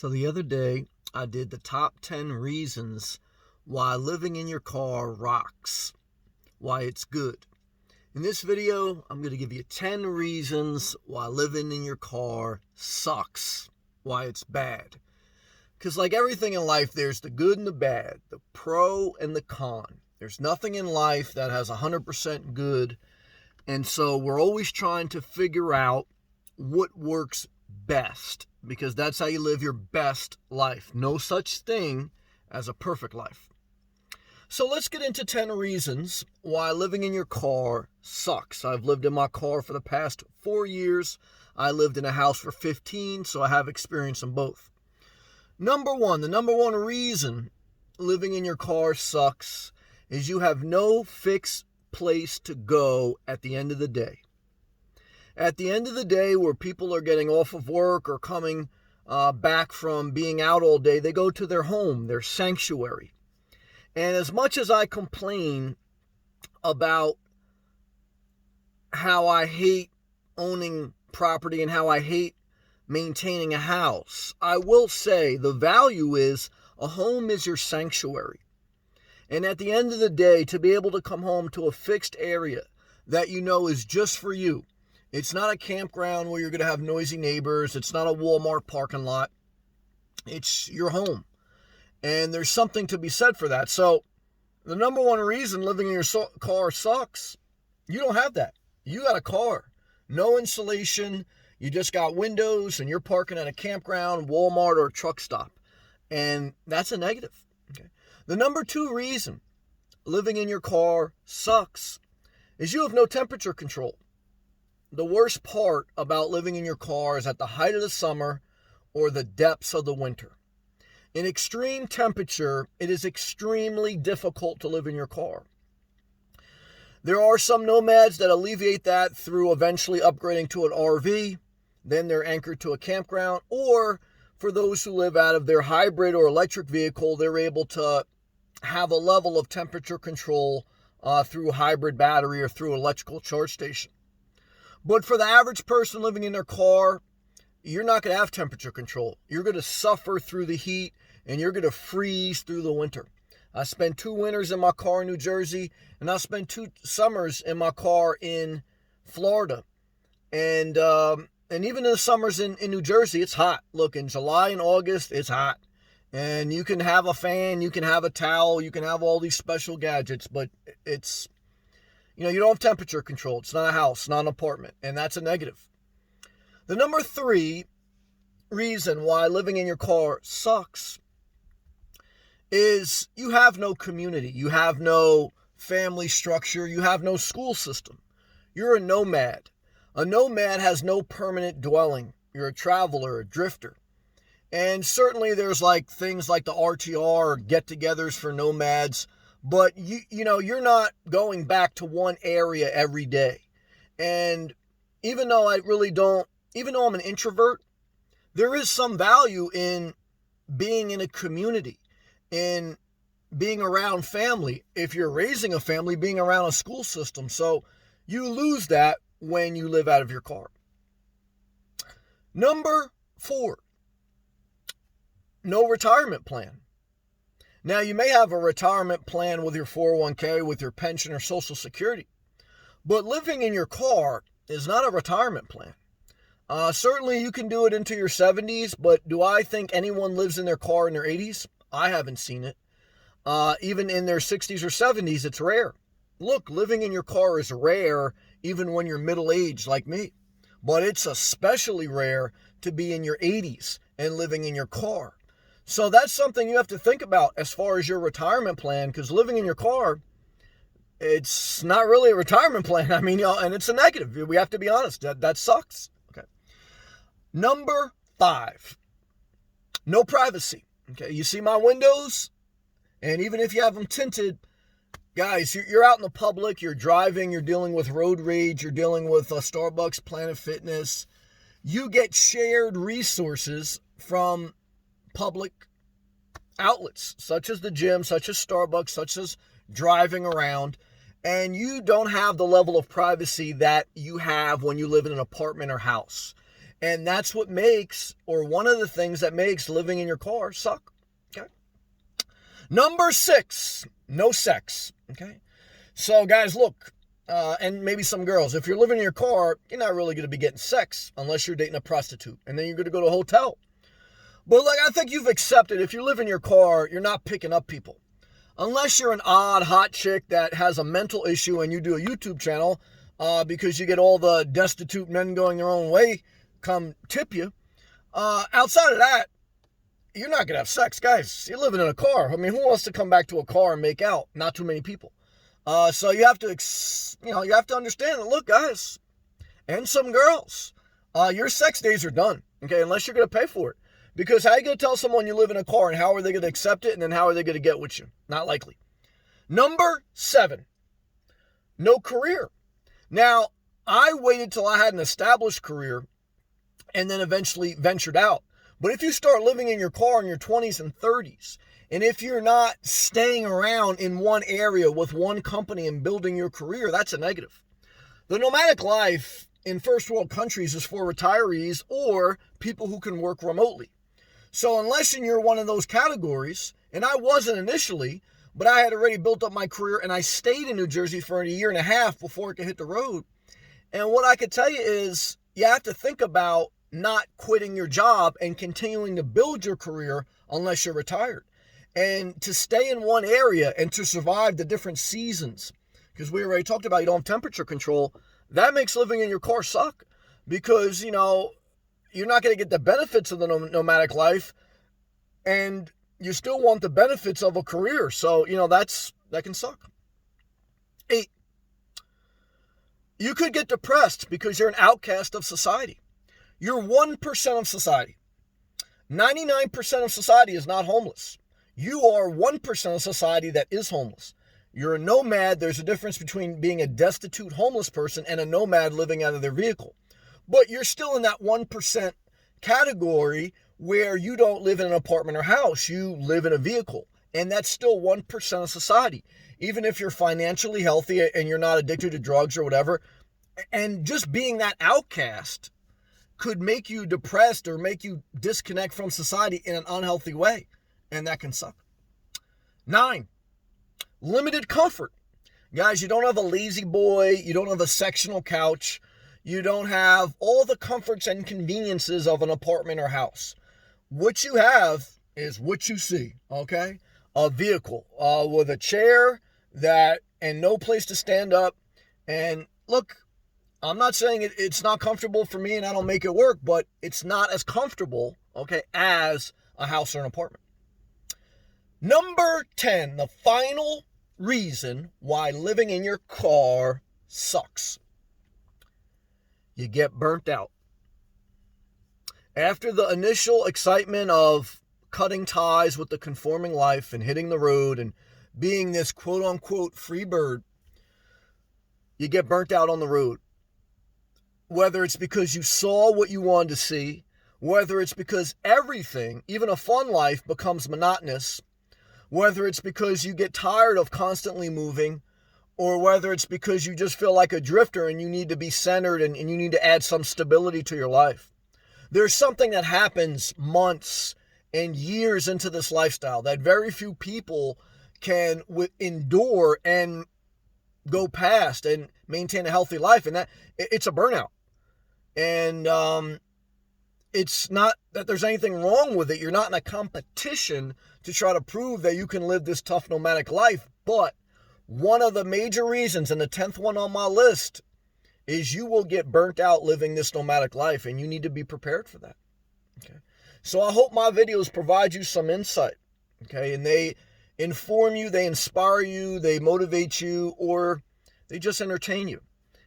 So the other day, I did the top 10 reasons why living in your car rocks, why it's good. In this video, I'm going to give you 10 reasons why living in your car sucks, why it's bad. Because like everything in life, there's the good and the bad, the pro and the con. There's nothing in life that has 100% good. And so we're always trying to figure out what works best, because that's how you live your best life. No such thing as a perfect life. So let's get into 10 reasons why living in your car sucks. I've lived in my car for the past 4 years. I lived in a house for 15, so I have experience in both. The number one reason living in your car sucks is you have no fixed place to go at the end of the day. At the end of the day, where people are getting off of work or coming back from being out all day, they go to their home, their sanctuary. And as much as I complain about how I hate owning property and how I hate maintaining a house, I will say the value is a home is your sanctuary. And at the end of the day, to be able to come home to a fixed area that you know is just for you. It's not a campground where you're going to have noisy neighbors. It's not a Walmart parking lot. It's your home. And there's something to be said for that. So the number one reason living in your car sucks, you don't have that. You got a car. No insulation. You just got windows and you're parking at a campground, Walmart, or a truck stop. And that's a negative. Okay. The number two reason living in your car sucks is you have no temperature control. The worst part about living in your car is at the height of the summer or the depths of the winter. In extreme temperature, it is extremely difficult to live in your car. There are some nomads that alleviate that through eventually upgrading to an RV. Then they're anchored to a campground. Or for those who live out of their hybrid or electric vehicle, they're able to have a level of temperature control through hybrid battery or through electrical charge station. But for the average person living in their car, you're not going to have temperature control. You're going to suffer through the heat and you're going to freeze through the winter. I spent 2 winters in my car in New Jersey, and I spent 2 summers in my car in Florida. And even in the summers in New Jersey, it's hot. Look, in July and August, it's hot. And you can have a fan, you can have a towel, you can have all these special gadgets, but it's, you don't have temperature control. It's not a house, not an apartment, and that's a negative. The number 3 reason why living in your car sucks is you have no community. You have no family structure. You have no school system. You're a nomad. A nomad has no permanent dwelling. You're a traveler, a drifter. And certainly there's things like the RTR or get-togethers for nomads, but you're not going back to one area every day. And even though I'm an introvert, there is some value in being in a community, in being around family. If you're raising a family, being around a school system. So you lose that when you live out of your car. Number 4, no retirement plan. Now, you may have a retirement plan with your 401k, with your pension or Social Security, but living in your car is not a retirement plan. Certainly you can do it into your 70s, but do I think anyone lives in their car in their 80s? I haven't seen it. Even in their 60s or 70s, it's rare. Look, living in your car is rare even when you're middle-aged like me, but it's especially rare to be in your 80s and living in your car. So that's something you have to think about as far as your retirement plan, because living in your car, it's not really a retirement plan. I mean, and it's a negative. We have to be honest. That sucks. Okay. Number 5, no privacy. Okay. You see my windows, and even if you have them tinted, guys, you're out in the public, you're driving, you're dealing with road rage, you're dealing with Starbucks, Planet Fitness. You get shared resources from public outlets, such as the gym, such as Starbucks, such as driving around, and you don't have the level of privacy that you have when you live in an apartment or house. And that's what makes, or one of the things that makes living in your car suck. Okay. Number 6, no sex. Okay. So guys, look, and maybe some girls, if you're living in your car, you're not really going to be getting sex unless you're dating a prostitute. And then you're going to go to a hotel. But like, I think you've accepted, if you live in your car, you're not picking up people. Unless you're an odd, hot chick that has a mental issue and you do a YouTube channel because you get all the destitute men going their own way come tip you. Outside of that, you're not going to have sex. Guys, you're living in a car. I mean, who wants to come back to a car and make out? Not too many people. So you have to, you have to understand that, look, guys, and some girls, your sex days are done, okay, unless you're going to pay for it. Because how are you going to tell someone you live in a car, and how are they going to accept it, and then how are they going to get with you? Not likely. Number 7, no career. Now, I waited till I had an established career and then eventually ventured out. But if you start living in your car in your 20s and 30s, and if you're not staying around in one area with one company and building your career, that's a negative. The nomadic life in first world countries is for retirees or people who can work remotely. So unless you're one of those categories, and I wasn't initially, but I had already built up my career and I stayed in New Jersey for a year and a half before I could hit the road. And what I could tell you is you have to think about not quitting your job and continuing to build your career unless you're retired. And to stay in one area and to survive the different seasons, because we already talked about you don't have temperature control, that makes living in your car suck because, you're not going to get the benefits of the nomadic life, and you still want the benefits of a career. So, that can suck. 8, you could get depressed because you're an outcast of society. You're 1% of society. 99% of society is not homeless. You are 1% of society that is homeless. You're a nomad. There's a difference between being a destitute homeless person and a nomad living out of their vehicle. But you're still in that 1% category where you don't live in an apartment or house. You live in a vehicle. And that's still 1% of society. Even if you're financially healthy and you're not addicted to drugs or whatever. And just being that outcast could make you depressed or make you disconnect from society in an unhealthy way. And that can suck. 9, limited comfort. Guys, you don't have a lazy boy. You don't have a sectional couch. You don't have all the comforts and conveniences of an apartment or house. What you have is what you see, okay? A vehicle with a chair and no place to stand up. And look, I'm not saying it's not comfortable for me and I don't make it work, but it's not as comfortable, okay, as a house or an apartment. Number 10, the final reason why living in your car sucks. You get burnt out. After the initial excitement of cutting ties with the conforming life and hitting the road and being this quote-unquote free bird, you get burnt out on the road. Whether it's because you saw what you wanted to see, whether it's because everything, even a fun life, becomes monotonous, whether it's because you get tired of constantly moving, or whether it's because you just feel like a drifter and you need to be centered and you need to add some stability to your life. There's something that happens months and years into this lifestyle that very few people can endure and go past and maintain a healthy life, and that it's a burnout. And it's not that there's anything wrong with it. You're not in a competition to try to prove that you can live this tough nomadic life, but one of the major reasons, and the 10th one on my list, is you will get burnt out living this nomadic life, and you need to be prepared for that. Okay. So I hope my videos provide you some insight, okay, and they inform you, they inspire you, they motivate you, or they just entertain you.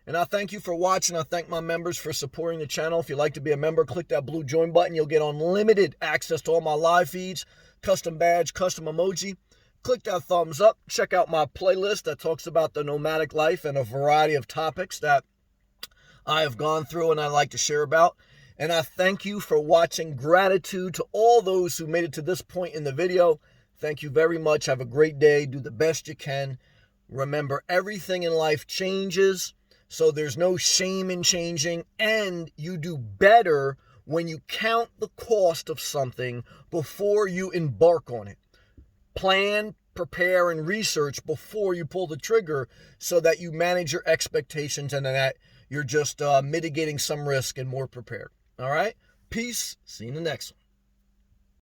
And I thank you for watching. I thank my members for supporting the channel. If you'd like to be a member, click that blue join button. You'll get unlimited access to all my live feeds, custom badge, custom emoji. Click that thumbs up. Check out my playlist that talks about the nomadic life and a variety of topics that I have gone through and I like to share about. And I thank you for watching. Gratitude to all those who made it to this point in the video. Thank you very much. Have a great day. Do the best you can. Remember, everything in life changes. So there's no shame in changing, and you do better when you count the cost of something before you embark on it. Plan, prepare, and research before you pull the trigger so that you manage your expectations and that you're just mitigating some risk and more prepared. All right? Peace. See you in the next one.